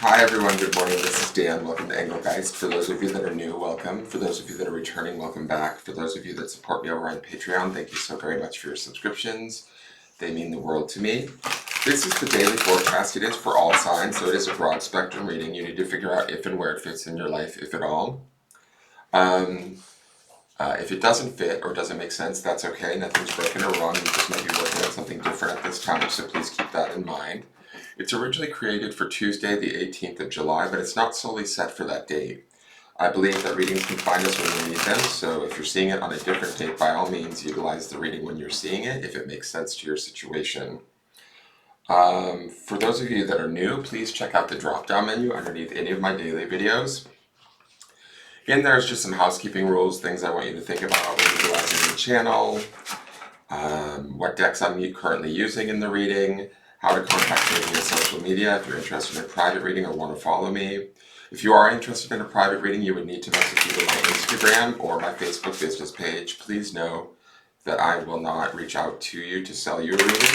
Hi everyone, good morning. This is Dan. Welcome to Engelgeist. For those of you that are new, welcome. For those of you that are returning, welcome back. For those of you that support me over on Patreon, thank you so very much for your subscriptions. They mean the world to me. This is the daily forecast. It is for all signs, so it is a broad spectrum reading. You need to figure out if and where it fits in your life, if at all. If it doesn't fit or doesn't make sense, that's okay. Nothing's broken or wrong. You just might be working on something different at this time, so please keep that in mind. It's originally created for Tuesday, the 18th of July, but it's not solely set for that date. I believe that readings can find us when we need them, so if you're seeing it on a different date, by all means, utilize the reading when you're seeing it, if it makes sense to your situation. For those of you that are new, please check out the drop-down menu underneath any of my daily videos. In there is just some housekeeping rules, things I want you to think about when utilizing the channel, what decks I'm currently using in the reading, how to contact me via social media if you're interested in a private reading or want to follow me. If you are interested in a private reading, you would need to message either my Instagram or my Facebook business page. Please know that I will not reach out to you to sell you a reading.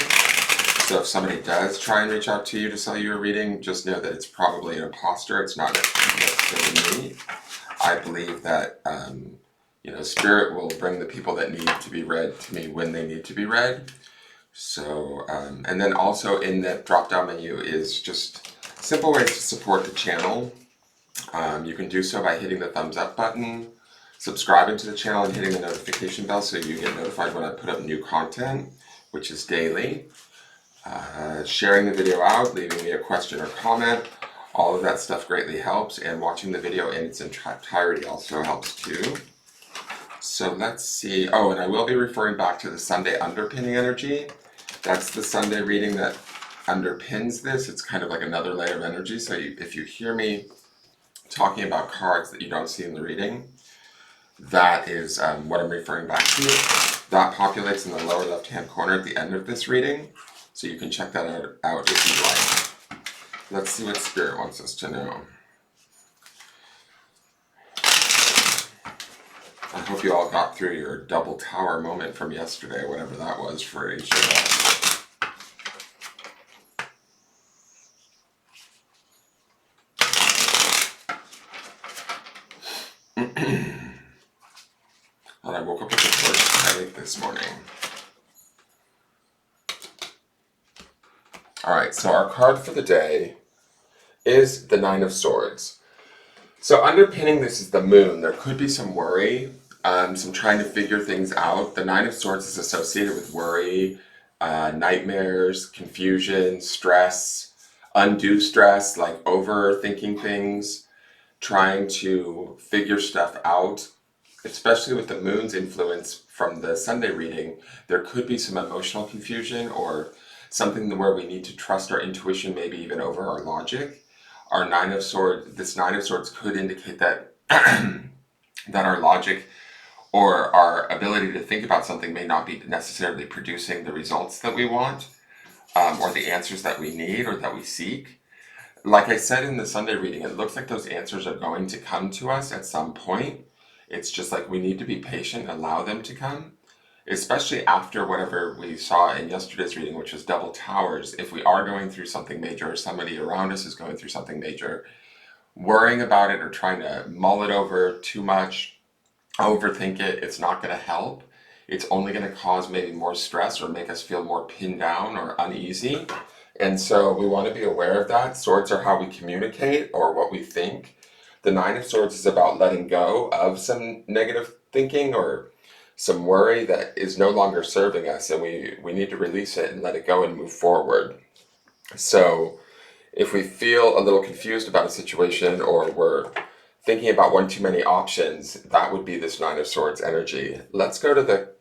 So if somebody does try and reach out to you to sell you a reading, just know that it's probably an imposter. It's not necessarily me. I believe that Spirit will bring the people that need to be read to me when they need to be read. So, and then also in that drop-down menu is just simple ways to support the channel. You can do so by hitting the thumbs up button, subscribing to the channel, and hitting the notification bell so you get notified when I put up new content, which is daily. Sharing the video out, leaving me a question or comment, all of that stuff greatly helps, and watching the video in its entirety also helps too. So let's see. Oh, and I will be referring back to the Sunday underpinning energy. That's the Sunday reading that underpins this. It's kind of like another layer of energy. So if you hear me talking about cards that you don't see in the reading, that is what I'm referring back to. That populates in the lower left-hand corner at the end of this reading. So you can check that out if you like. Let's see what Spirit wants us to know. I hope you all got through your double tower moment from yesterday, whatever that was for each of us. And I woke up with the first headache this morning. Alright, so our card for the day is the Nine of Swords. So underpinning this is the moon. There could be some worry, some trying to figure things out. The Nine of Swords is associated with worry, nightmares, confusion, stress, undue stress, like overthinking things, trying to figure stuff out. Especially with the moon's influence from the Sunday reading, there could be some emotional confusion or something where we need to trust our intuition, maybe even over our logic. Our Nine of Swords, this Nine of Swords could indicate that that our logic or our ability to think about something may not be necessarily producing the results that we want, or the answers that we need or that we seek. Like I said in the Sunday reading, it looks like those answers are going to come to us at some point. It's just like we need to be patient and allow them to come, especially after whatever we saw in yesterday's reading, which was double towers. If we are going through something major or somebody around us is going through something major, worrying about it or trying to mull it over too much, overthink it, it's not going to help. It's only going to cause maybe more stress or make us feel more pinned down or uneasy. And so we want to be aware of that. Swords are how we communicate or what we think. The Nine of Swords is about letting go of some negative thinking or some worry that is no longer serving us, and we need to release it and let it go and move forward. So if we feel a little confused about a situation or we're thinking about one too many options, that would be this Nine of Swords energy. Let's go to the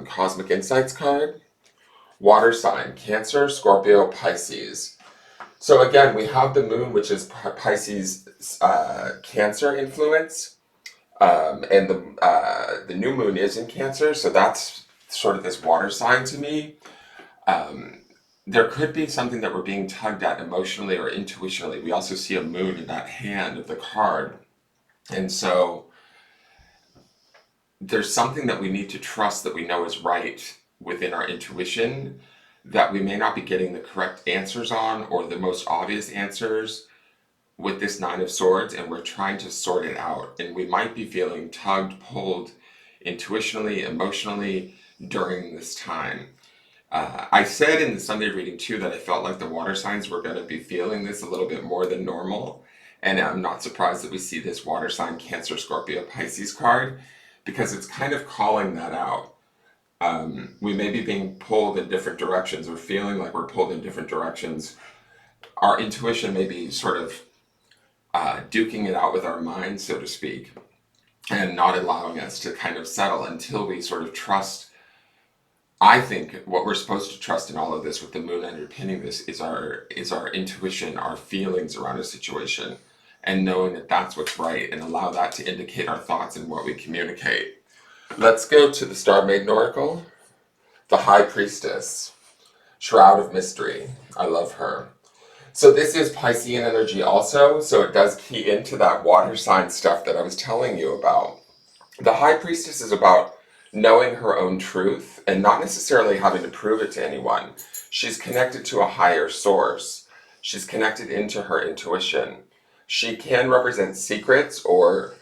Cosmic Insights card. Water sign, Cancer, Scorpio, Pisces. So again, we have the moon, which is Pisces Cancer influence, and the new moon is in Cancer, so that's sort of this water sign to me. There could be something that we're being tugged at emotionally or intuitionally. We also see a moon in that hand of the card, and so there's something that we need to trust that we know is right within our intuition that we may not be getting the correct answers on or the most obvious answers, with this Nine of Swords, and we're trying to sort it out. And we might be feeling tugged, pulled, intuitionally, emotionally during this time. I said in the Sunday reading too that I felt like the water signs were going to be feeling this a little bit more than normal. And I'm not surprised that we see this water sign, Cancer, Scorpio, Pisces card, because it's kind of calling that out. We may be being pulled in different directions or feeling like we're pulled in different directions. Our intuition may be sort of duking it out with our mind, so to speak, and not allowing us to kind of settle until we sort of trust. I think what we're supposed to trust in all of this, with the moon underpinning this, is our intuition, our feelings around a situation, and knowing that that's what's right, and allow that to indicate our thoughts and what we communicate. Let's go to the Star Maiden Oracle, the High Priestess, Shroud of Mystery. I love her. So this is Piscean energy also, so it does key into that water sign stuff that I was telling you about. The High Priestess is about knowing her own truth and not necessarily having to prove it to anyone. She's connected to a higher source. She's connected into her intuition. She can represent secrets or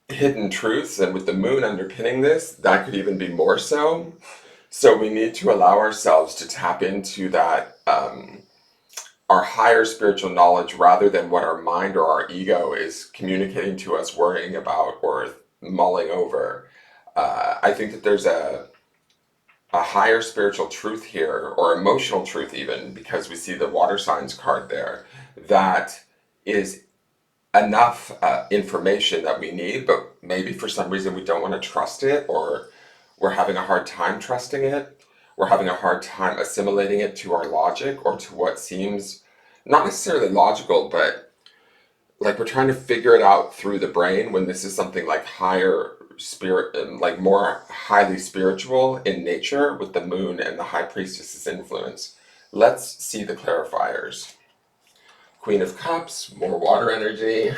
hidden truths, and with the moon underpinning this, that could even be more so. So we need to allow ourselves to tap into that, our higher spiritual knowledge, rather than what our mind or our ego is communicating to us, worrying about, or mulling over. I think that there's a higher spiritual truth here, or emotional truth even, because we see the water signs card there, that is enough information that we need, but maybe for some reason we don't want to trust it, or we're having a hard time trusting it. We're having a hard time assimilating it to our logic, or to what seems not necessarily logical, but like we're trying to figure it out through the brain, when this is something like higher spirit, like more highly spiritual in nature, with the moon and the High Priestess's influence. Let's see the clarifiers. Queen of Cups, more water energy.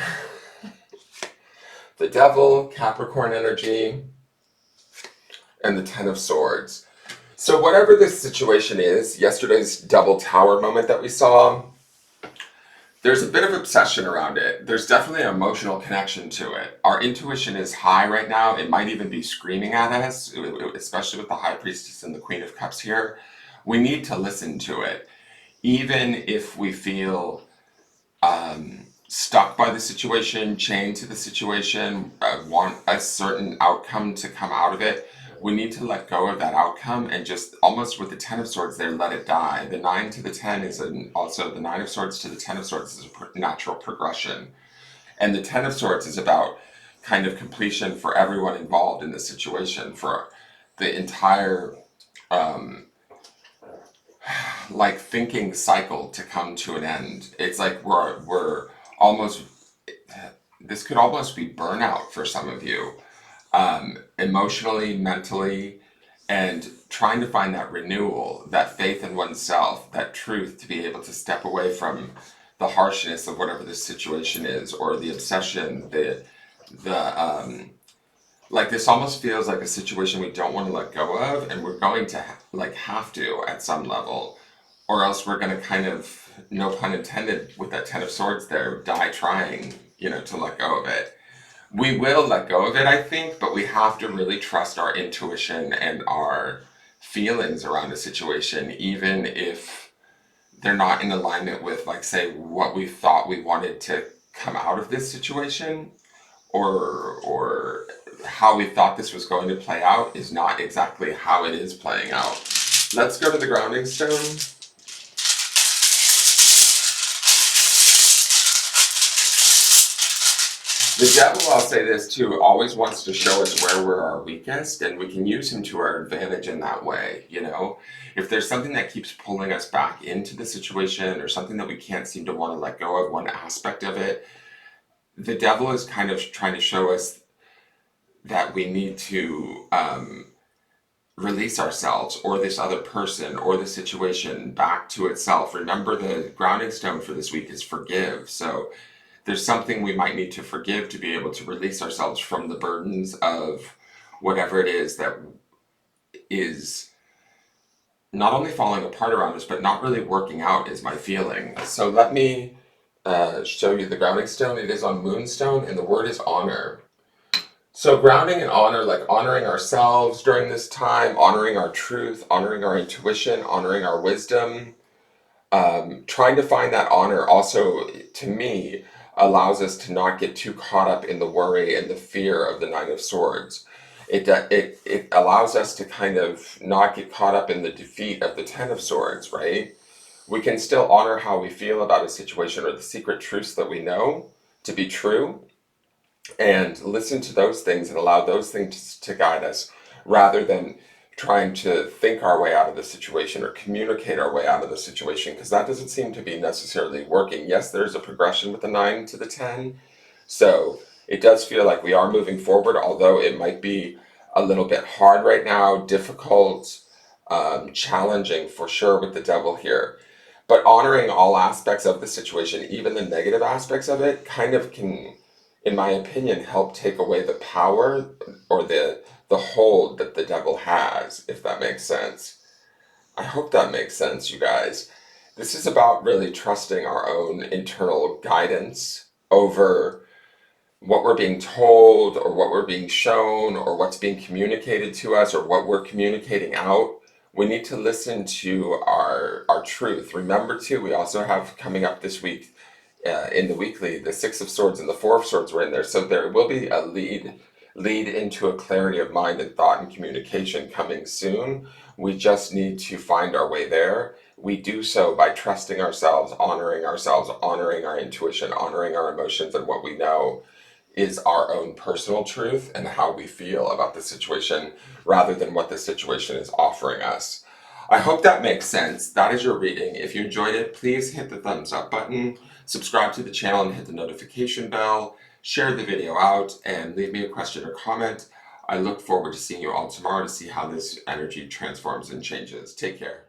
The Devil, Capricorn energy. And the Ten of Swords. So whatever this situation is, yesterday's double tower moment that we saw, there's a bit of obsession around it. There's definitely an emotional connection to it. Our intuition is high right now. It might even be screaming at us, especially with the High Priestess and the Queen of Cups here. We need to listen to it. Even if we feel stuck by the situation, chained to the situation, want a certain outcome to come out of it, we need to let go of that outcome and just, almost with the Ten of Swords there, let it die. The 9 to the 10 is also the 9 of Swords to the 10 of Swords is a natural progression. And the 10 of Swords is about kind of completion for everyone involved in the situation, for the entire like thinking cycle to come to an end. It's like we're almost, this could almost be burnout for some of you, emotionally, mentally, and trying to find that renewal, that faith in oneself, that truth, to be able to step away from the harshness of whatever this situation is, or the obsession, like this almost feels like a situation we don't want to let go of, and we're going to have to at some level, or else we're going to kind of, no pun intended with that Ten of Swords there, die trying, to let go of it. We will let go of it, I think, but we have to really trust our intuition and our feelings around a situation, even if they're not in alignment with, like, say, what we thought we wanted to come out of this situation, or how we thought this was going to play out is not exactly how it is playing out. Let's go to the grounding stone. The Devil, I'll say this too, always wants to show us where we're our weakest, and we can use him to our advantage in that way. If there's something that keeps pulling us back into the situation, or something that we can't seem to want to let go of, one aspect of it, the Devil is kind of trying to show us that we need to release ourselves, or this other person, or the situation back to itself. Remember, the grounding stone for this week is forgive. So there's something we might need to forgive to be able to release ourselves from the burdens of whatever it is that is not only falling apart around us, but not really working out, is my feeling. So let me show you the grounding stone. It is on Moonstone, and the word is honor. So grounding and honor, like honoring ourselves during this time, honoring our truth, honoring our intuition, honoring our wisdom. Trying to find that honor also, to me, allows us to not get too caught up in the worry and the fear of the Nine of Swords. It allows us to kind of not get caught up in the defeat of the Ten of Swords, right? We can still honor how we feel about a situation or the secret truths that we know to be true, and listen to those things and allow those things to guide us rather than trying to think our way out of the situation or communicate our way out of the situation, because that doesn't seem to be necessarily working. Yes, there's a progression with the 9 to the 10, so it does feel like we are moving forward, although it might be a little bit hard right now, difficult, challenging for sure with the devil here. But honoring all aspects of the situation, even the negative aspects of it, kind of can, in my opinion, help take away the power or the hold that the devil has, if that makes sense. I hope that makes sense, you guys. This is about really trusting our own internal guidance over what we're being told or what we're being shown or what's being communicated to us or what we're communicating out. We need to listen to our truth. Remember too, we also have coming up this week in the weekly, the Six of Swords and the Four of Swords were in there. So there will be a lead into a clarity of mind and thought and communication coming soon. We just need to find our way there. We do so by trusting ourselves, honoring our intuition, honoring our emotions, and what we know is our own personal truth and how we feel about the situation rather than what the situation is offering us. I hope that makes sense. That is your reading. If you enjoyed it, please hit the thumbs up button, subscribe to the channel and hit the notification bell, share the video out, and leave me a question or comment. I look forward to seeing you all tomorrow to see how this energy transforms and changes. Take care.